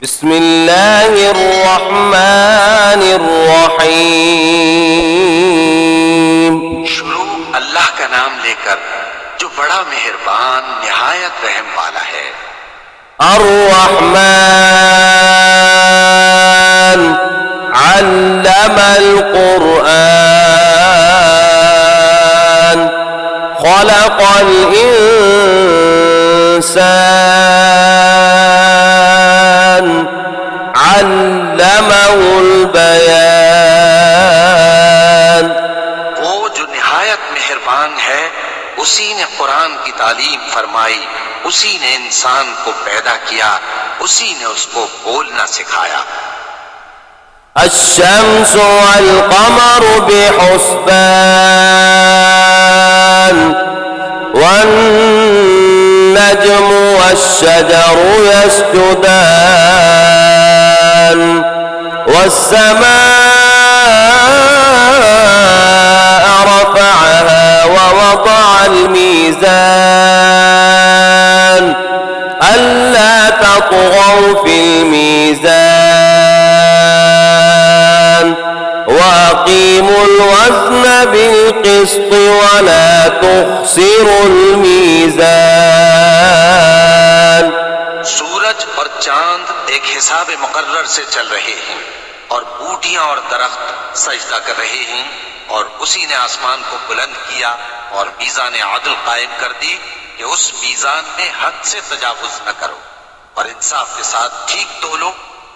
बिस्मिल्लाहिर्रहमानिर्रहीम। शुरू अल्लाह का नाम लेकर जो बड़ा मेहरबान निहायत रहम वाला है। अर्रहमान अल्लमल कुरआन खलक़ल इंसान अल्लमहुल बयान। वो जो निहायत मेहरबान है, उसी ने कुरान की तालीम फरमाई, उसी ने इंसान को पैदा किया, उसी ने उसको बोलना सिखाया। अश्शम्सु वल क़मरु बिहुस्बान वन्नज्मु वश्शजरु यस्जुदान वस्समाअ रफ़अहा ववضعल मीज़ान अल्ला तत्ग़ौ फ़िल मीज़ान वअक़ीमुल वज़्न बिल-क़िस्ति वला तुख़्सिरुल मीज़ान। सूरज और चांद एक हिसाब मुकर्रर से चल रहे हैं और बूटियां और दरख्त सजदा कर रहे हैं, और उसी ने आसमान को बुलंद किया और मीज़ान आदल कायम कर दी कि उस मीज़ान में हद से तजावुज न करो और इंसाफ के साथ ठीक तोलो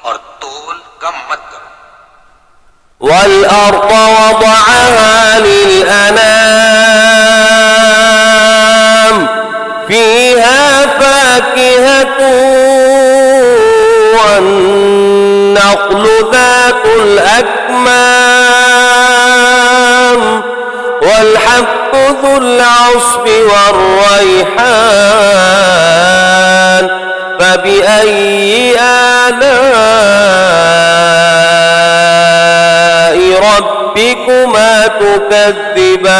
और तोल कम मत करो। वल-अर्ज़ वज़अहा लिल-अनाम फ़ीहा फ़ाकिहतुन वन्नख़्लु ज़ातुल अक्माम वल-हब्बु ज़ुल अस्फ़ि वर्रैहान फ़बिअय्यि आलाइ रब्बिकुमा तुकज़्ज़िबान।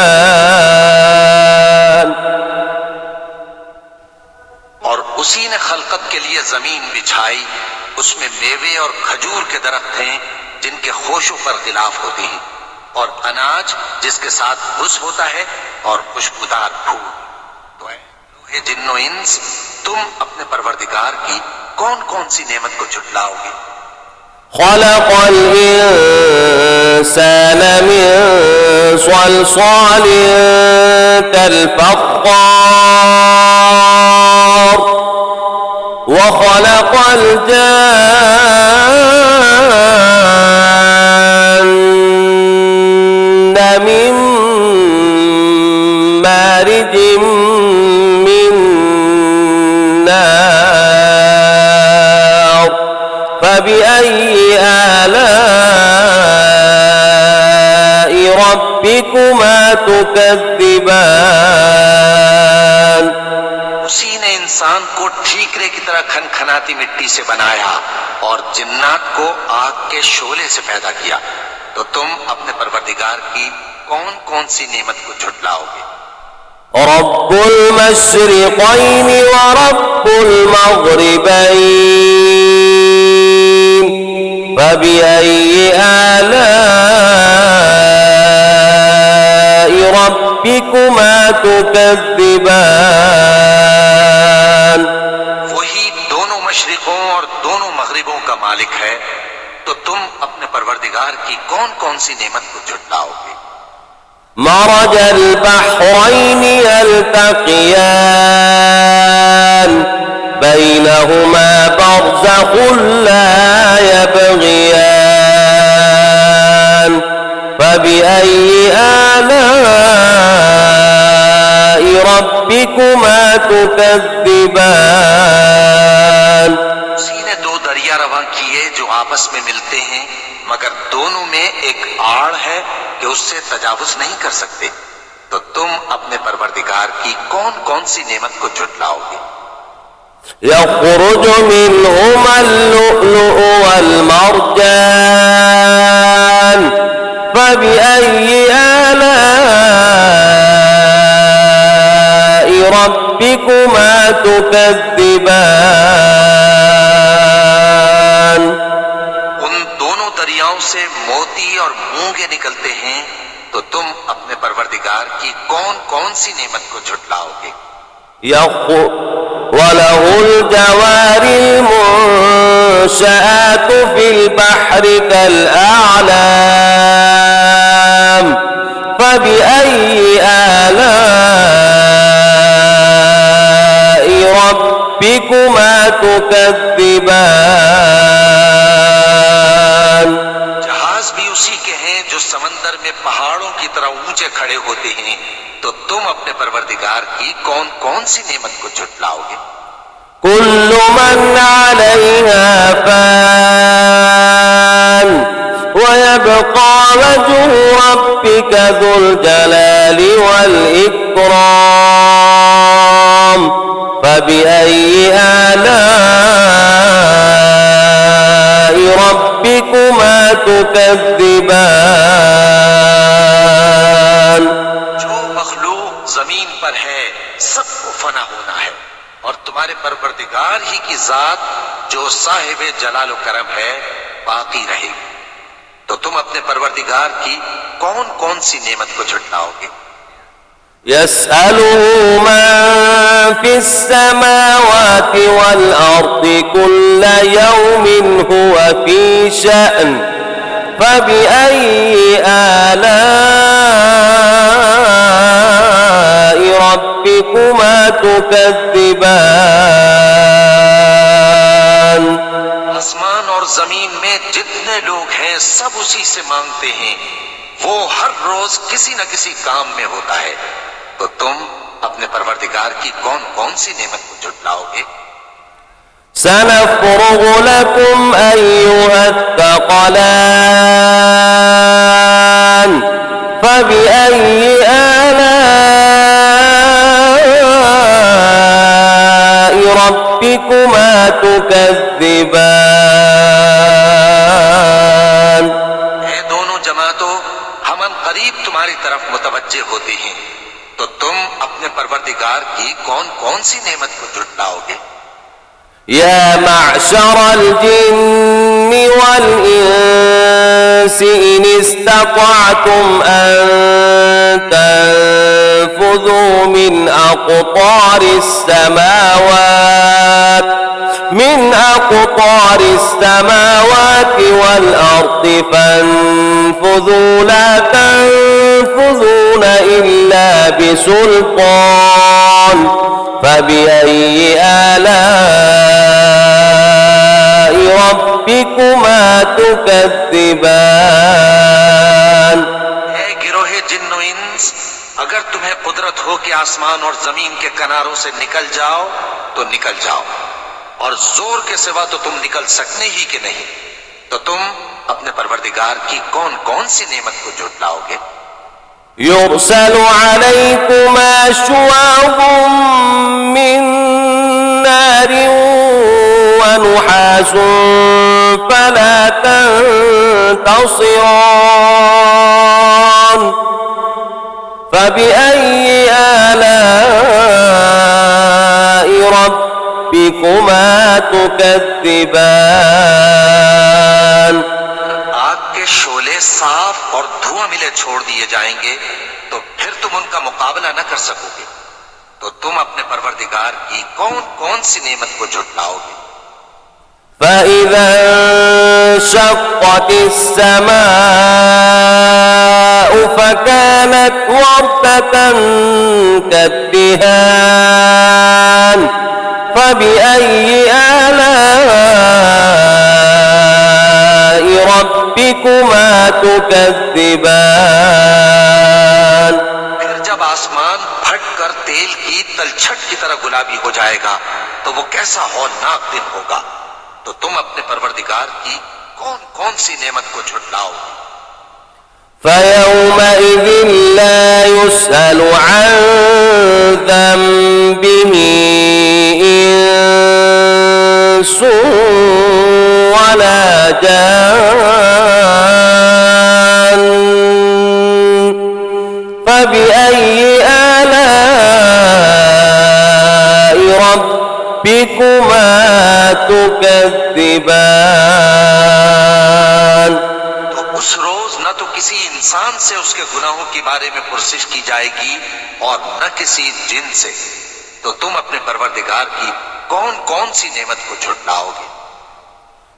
और उसी ने खलकत के लिए जमीन बिछाई, उसमें मेवे और खजूर के दरख्त हैं जिनके खोशों पर गिलाफ होती हैं, और अनाज जिसके साथ भुस होता है और खुशबूदार फूल। तो ऐ जिन्नो इंस, तुम अपने परवरदिगार की कौन कौन सी नेमत को झुटलाओगे? खलक़ल इंसान मिन सलसालिन कल-फ़ख़्ख़ार व खलक़ल जान्न मिन मारिजिम मिन नार फ़बिअय्यि आलाइ रब्बिकुमा तुकज़्ज़िबान। उसी ने इंसान को ठीकरे की तरह खनखनाती मिट्टी से बनाया और जिन्नात को आग के शोले से पैदा किया। तो तुम अपने परवरदिगार की कौन कौन सी नेमत को झुटलाओगे? रब्बुल मशरिक़ैनि व रब्बुल मग़रिबैन फ़बिअय्यि आलाइ रब्बिकुमा तुकज़्ज़िबान। वही दोनों मशरिकों और दोनों मगरिबों का मालिक है, तो तुम अपने परवरदिगार की कौन कौन सी नेमत को झुटलाओगे? मरजल बहरैनि यल्तक़ियान बैनहुमा बरज़ख़ुन ला यबग़ियान फ़बिअय्यि आलाइ रब्बिकुमा तुकज़्ज़िबान। उसी ने दो दरिया रवां किए जो आपस में मिलते हैं, मगर दोनों में एक आड़ है कि उससे तजावुज नहीं कर सकते। तो तुम अपने परवरदिगार की कौन कौन सी नेमत को झुटलाओगे? यख़रुजु मिनहुमल लुअलुअु वल मरजान फ़बिअय्यि आलाइ रब्बिकुमा तुकज़्ज़िबान। से मोती और मूंगे निकलते हैं, तो तुम अपने परवरदिगार की कौन कौन सी नेमत को झुटलाओगे। وله الجوار المنشآت في البحر كالأعلام فبأي آلاء ربكما تكذبان। जहाज भी उसी के हैं जो समंदर में पहाड़ों की तरह ऊंचे खड़े होते हैं, तो तुम अपने परवरदिगार की कौन कौन सी नेमत को झुटलाओगे। كل من عليها فان ويبقى وجه ربك ذو الجلال والإكرام فبأي آلاء ربكما تكذبان। जो मखलूक जमीन पर है सबको फना होना है, और तुम्हारे परवरदिगार ही की जात जो साहिब जलाल व करम है बाकी रहेगी। तो तुम अपने परवरदिगार की कौन कौन सी नेमत को झुटलाओगे। يسأله من في السماوات والأرض كل يوم هو في شأن فبأي آلاء ربكما تكذبان। आसमान और जमीन में जितने लोग हैं सब उसी से मांगते हैं, वो हर रोज किसी न किसी काम में होता है। तो तुम अपने परवरदिगार की कौन कौन सी नेमत को झुटलाओगे। سنفرغ لكم أيها الثقلان فبأي آلاء ربكما تكذبان। ये दोनों जमातों हम करीब तुम्हारी तरफ मुतवज्जे होते हैं, तो तुम अपने परवरदिगार की कौन कौन सी नेमत को झुटलाओगे। يا معشر الجن والإنس إن استطعتم أن تنفذوا من أقطار السماوات والأرض فانفذوا لا تنفذون إلا بسلطان فبأي آلاء ربكما تكذبان। ऐ गिरोहे जिन्नो इंस, अगर तुम्हें कुदरत हो कि आसमान और जमीन के किनारों से निकल जाओ तो निकल जाओ, और जोर के सिवा तो तुम निकल सकने ही के नहीं। तो तुम अपने परवरदिगार की कौन कौन सी नेमत को झुटलाओगे। يرسل عليكما شواظ من نار ونحاس فلا تنتصران فبأي آلاء ربكما تكذبان। आग के शोले साफ और धुआं मिले छोड़ दिए जाएंगे, तो फिर तुम उनका मुकाबला न कर सकोगे। तो तुम अपने परवरदिगार की कौन कौन सी नेमत को झुटलाओगे। فإذا انشقت السماء فكانت وردة كالدهان فبأي آلاء ربكما تكذبان। फिर जब आसमान फट कर तेल की तलछट की तरह गुलाबी हो जाएगा, तो वो कैसा हौलनाक दिन होगा। तो तुम अपने परवरदिगार की कौन कौन सी नेमत को झुटलाओगे। فيومئذ لا يسأل عن ذنبه إنس ولا جان فبأي آلاء ربكما تكذبان। तो उस रोज न तो किसी इंसान से उसके गुनाहों के बारे में पुरसिश की जाएगी और न किसी जिन से। तो तुम अपने परवरदिगार की कौन कौन सी नेमत को झुटलाओगे।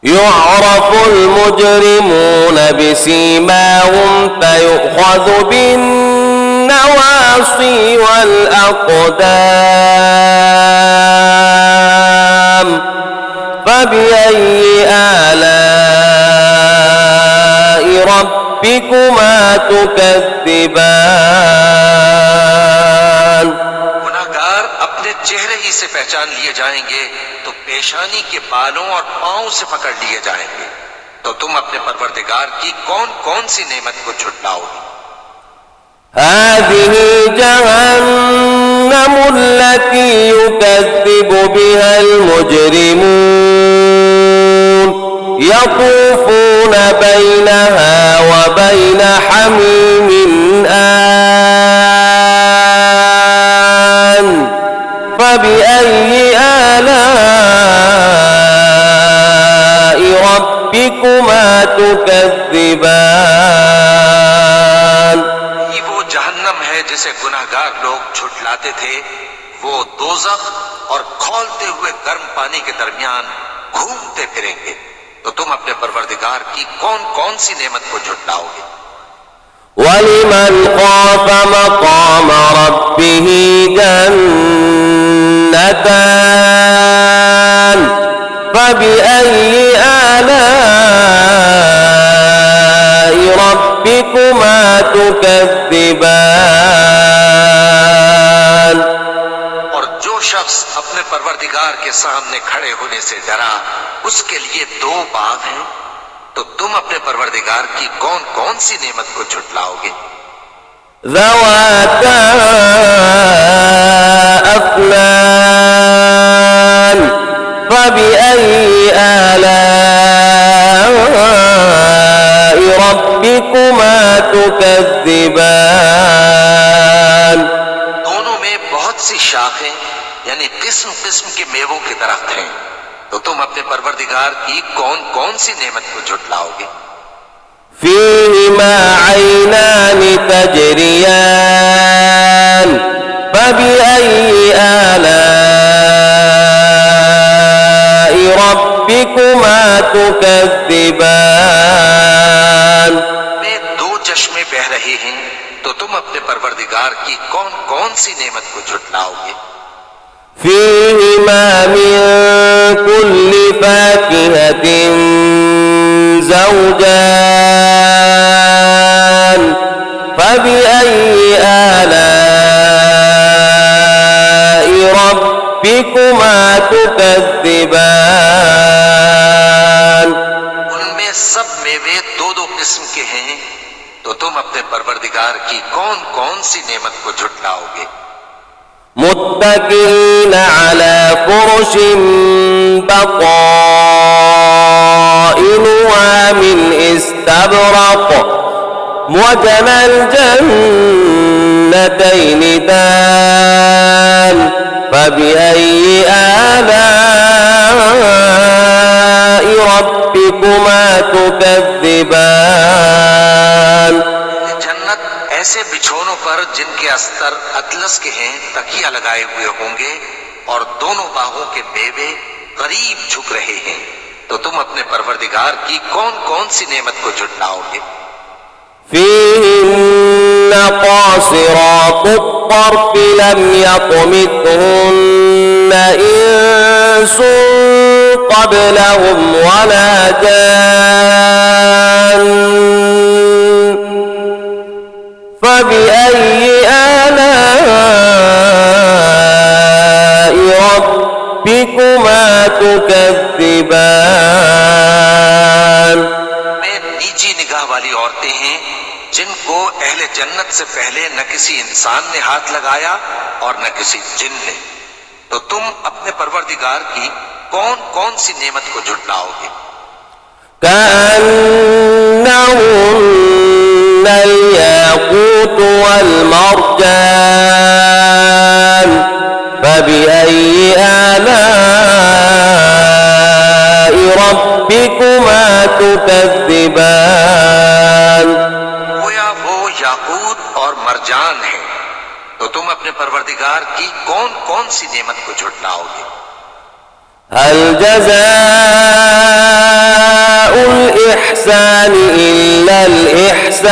يعرف المجرمون بسيماهم فيؤخذ بالنواصي والأقدام فبأي آلاء ربكما تكذبان। गुनाहगार अपने चेहरे ही से पहचान लिए जाएंगे तो पेशानी के बालों और पांव से पकड़ लिए जाएंगे। तो तुम अपने परवरदिगार की कौन कौन सी नेमत को झुटलाओगे। هذه جهنم التي يكذب بها المجرمون يطوفون بينها وبين حميم آن فبأي آلاء ربكما تكذبان। ये वो जहन्नम है जिसे गुनाहगार लोग झुटलाते थे। वो दोज़ख और खौलते हुए गर्म पानी के दरमियान घूमते फिरेंगे। तो तुम अपने परवरदिगार की कौन कौन सी नेमत को झुटलाओगे। ولمن خاف مقام ربه جنتان فبأي آلاء ربكما تكذبان। और जो शख्स अपने परवरदिगार के सामने खड़े होने से डरा उसके लिए दो बाग हैं। तो तुम अपने परवरदिगार की कौन कौन सी नेमत को झुटलाओगे। ذواتا أفنان فبأي آلاء ربكما تكذبان। दोनों में बहुत सी शाखें यानी किस्म किस्म के मेवों के दरख्त हैं। तो तुम अपने परवरदिगार की कौन कौन सी नेमत को झुटलाओगे। فيهما عينان تجريان فبأي آلاء ربكما تكذبان। में दो चश्मे बह रहे हैं। तो तुम अपने परवरदिगार की कौन कौन सी नेमत को झुटलाओगे। فيهما من كل فاكهة زوجان فبأي آلاء ربكما تكذبان। उनमें सब मेवे दो दो किस्म के हैं। तो तुम अपने परवरदिगार की कौन कौन सी नेमत को झुटलाओगे। متكئين على فرش بطائنها من استبرق وجنى الجنتين دان فبأي آلاء ربكما تكذبان। जन्नत ऐसे बिछोनों पर जिनके अस्तर अतलस के हैं तकिया लगाए हुए होंगे और दोनों बाहों के मेवे करीब झुक रहे हैं। तो तुम अपने परवरदिगार की कौन कौन सी नेमत को झुटलाओगे। فيهن قاصرات الطرف لم يطمثهن إنس قبلهم ولا جان فبأي آلاء ربكما تكذبان। में नीची निगाह वाली औरतें हैं जिनको अहले जन्नत से पहले न किसी इंसान ने हाथ लगाया और न किसी जिन ने। तो तुम अपने परवरदिगार की कौन कौन सी नेमत को झुटलाओगे। كأنهن الياقوت والمرجان فبأي آلاء ربكما تكذبان। अपने परवरदिगार की कौन कौन सी नेमत को झुटलाओगे? हल जज़ाउल इहसान इल्लल इहसान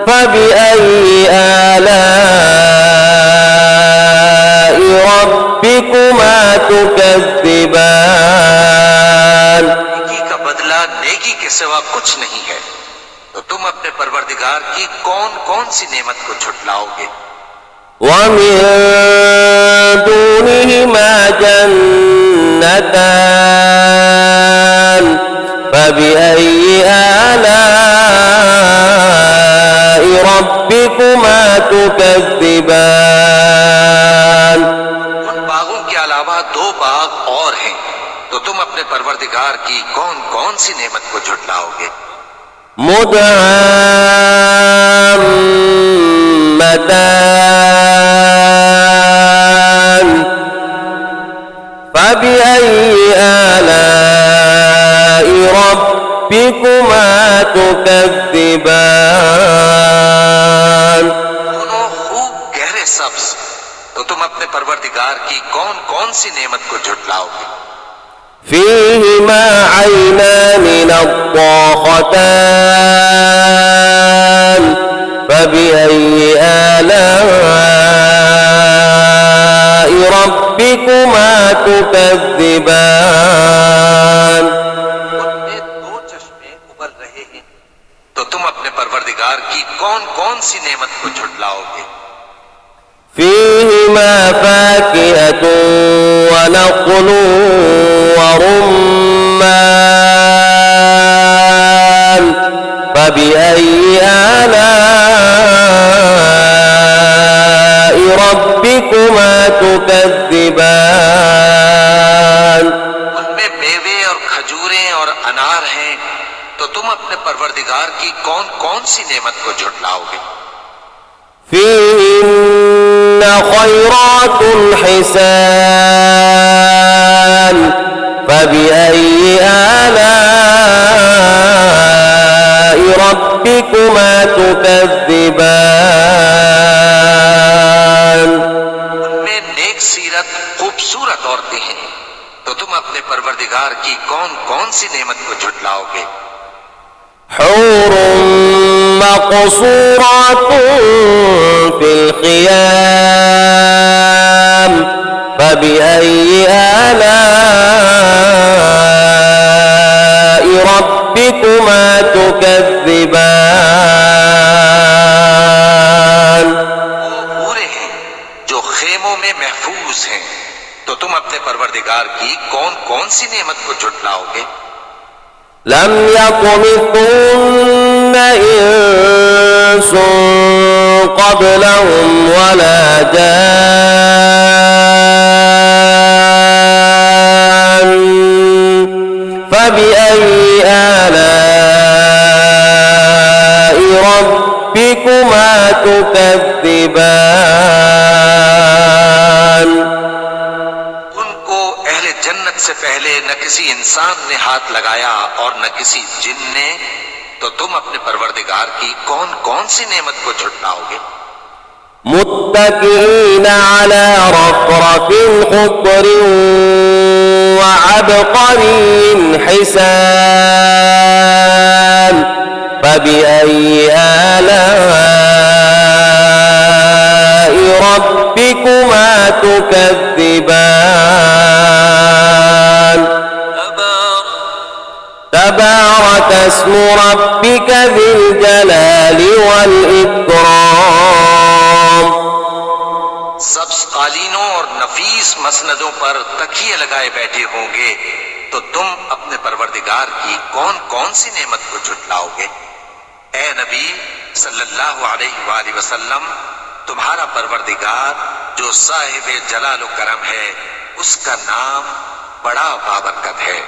फबिअय्यि आलाइ रब्बिकुमा तुकज़्ज़िबान। नेकी का बदला नेकी के सिवा कुछ नहीं है, तो तुम अपने परवरदिगार की कौन कौन सी नेमत को झुटलाओगे? वमिन दूनिहिमा जन्नतान फबिअय्यि आलाइ रब्बिकुमा तुकज़्ज़िबान। उन बागों के अलावा दो बाग और हैं, तो तुम अपने परवरदिगार की कौन कौन सी नेमत को झुटलाओगे? मुदअम्मतान फबिअय्यि आलाइ रब्बिकुमा तुकज़्ज़िबान। दोनों खूब गहरे सब्ज, तो तुम अपने परवरदिगार की कौन कौन सी नेमत को झुटलाओगे? फीहिमा ऐनान नद्दाख़तान फबिअय्यि आलाइ रब्बिकुमा तुकज़्ज़िबान। उनमें दो चश्मे उबल रहे हैं, तो तुम अपने परवरदिगार की कौन कौन सी नेमत को झुटलाओगे? फीहिमा फ़ाकिहतुन व नख़्लुन व रुम्मान फबिअय्यि आलाइ रब्बिकुमा तुकज़्ज़िबान। उनमें मेवे और खजूरें और अनार हैं, तो तुम अपने परवरदिगार की कौन कौन सी नेमत को झुटलाओगे? फीहिन्न खैरातुन हिसान फबिअय्यि आलाइ रब्बिकुमा तुकज़्ज़िबान। उनमें नेक सीरत खूबसूरत औरतें हैं, तो तुम अपने परवरदिगार की कौन कौन सी नेमत को झुटलाओगे? हूरुम मक़सूरातुन फिल ख़ियाम फबिअय्यि आलाइ रब्बिकुमा तुकज़्ज़िबान। वो पूरे हैं जो खेमों में महफूज हैं, तो तुम अपने परवरदिगार की कौन कौन सी नेमत को झुटलाओगे? लम यत्मिथुन्न इंसुन क़ब्लहुम वला जान फबिअय्यि आलाइ रब्बिकुमा तुकज़्ज़िबान। उनको अहले जन्नत से पहले न किसी इंसान ने हाथ लगाया और न किसी जिन ने, तो तुम अपने परवरदिगार की कौन कौन सी नेमत को झुटलाओगे? मुत्तकीन अला रफ़रफ़िन ख़ुद्रिन व अबक़रिन हिसान फबिअय्यि आलाइ रब्बिकुमा तुकज़्ज़िबान। तबारक अस्मु रब्बिक ज़िल जलालि वल इक्राम। सब्ज कालीनों और नफीस मसनदों पर तकिए लगाए बैठे होंगे, तो तुम अपने परवरदिगार की कौन कौन सी नेमत को झुटलाओगे? ए नबी सल्लल्लाहु अलैहि वसल्लम, तुम्हारा परवरदिगार जो साहिब जलाल व करम है, उसका नाम बड़ा बाबरकत है।